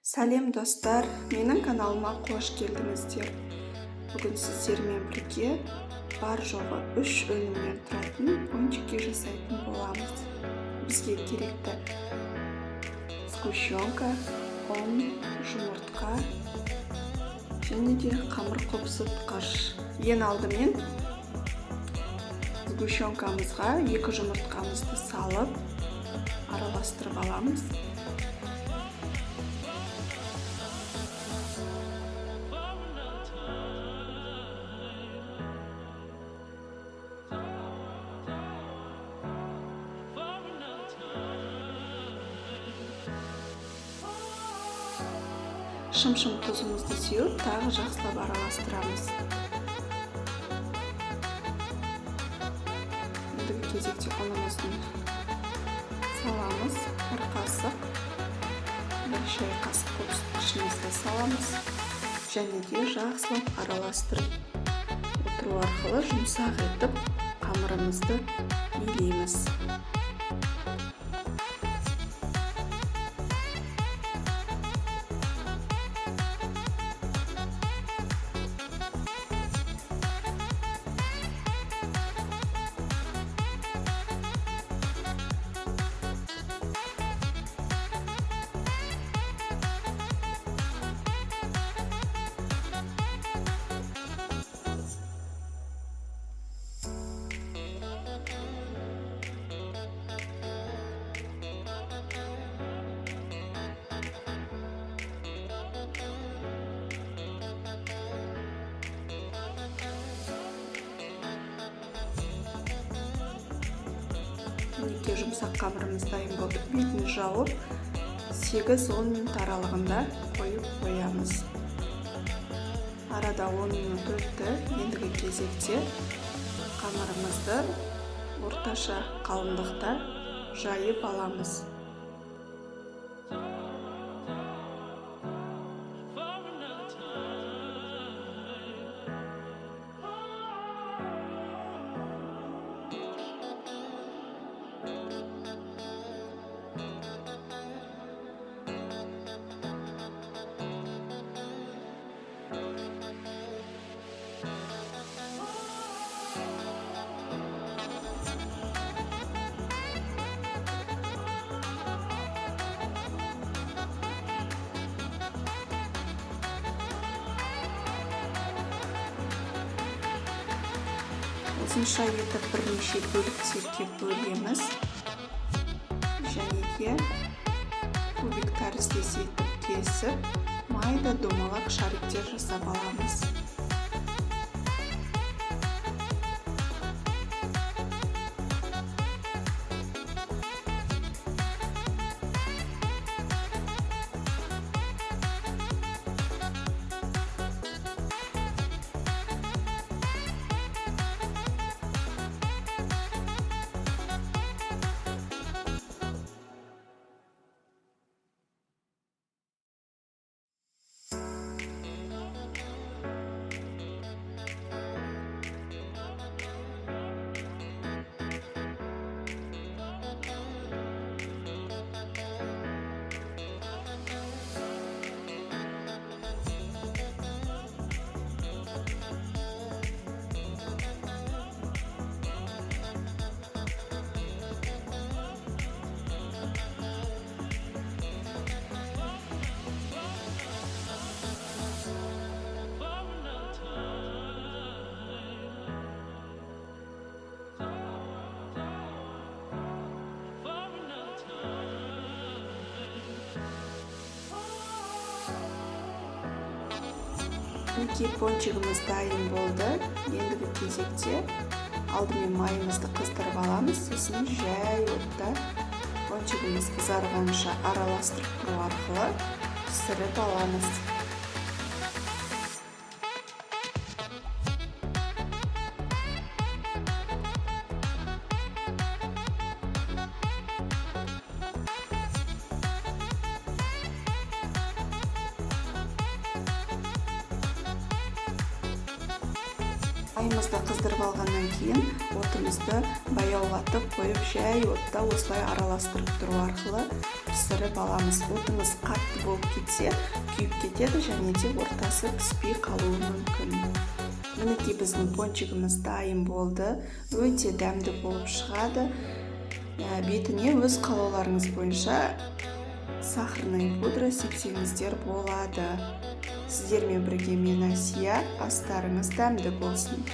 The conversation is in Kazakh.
Сәлем достар, менің каналыма қош келдіңіздер. Бүгін сіздермен бірге бар жоғы 3 өнімнен тұратын пончики жасайтын боламыз. Бізге керекті сгущенка, ұн, жұмыртқа және де қамыр қопсытқыш. Ең алдымен сгущенкамызға 2 жұмыртқамызды салып араластырып аламыз. Шым-шым тұзымызды сеуіп, тағы жақсылап араластырамыз. Ендігі кезекте ұнымыздың саламыз. 1 қасық, 1 шай қасық қопсытқышымызды саламыз. Және де жақсылап араластырып отыру арқылы жұмсақ етіп қамырымызды илейміз. Мінекей жұмсақ қамырымыз дайын болды. Бетін жауып 8-10 минут аралығында қойып қоямыз. Арада 10 минут өтті. Ендігі кезекте қамырымызды орташа қалыңдықта жайып аламыз. Осынша етіп бірнеше бөліктерге бөлеміз. Және де кубик тәріздес етіп кесіп, майда домалақ шариктер жасап аламыз. Мінекей пончигіміз дайын болды. Ендігі кезекте алдымен майымызды қыздырып аламыз. Сосын жай отта пончигіміз қызарғанша араластырып тұру арқылы пісіріп аламыз. Майымызды қыздырып алғаннан кейін отымызды баяулатып қойып, жай отта осылай араластырып тұру арқылы пісіріп аламыз. Отымыз қатты болып кетсе, күйіп кетеді және де ортасы піспей қалуы мүмкін. Мінекей біздің пончигіміз дайын болды. Өте дәмді болып шығады. Бетіне өз қалауларыңыз бойынша сахарный пудра сепсеңіздер болады. Сіздермен бірге мен Асия. Астарыңыз дәмді болсын.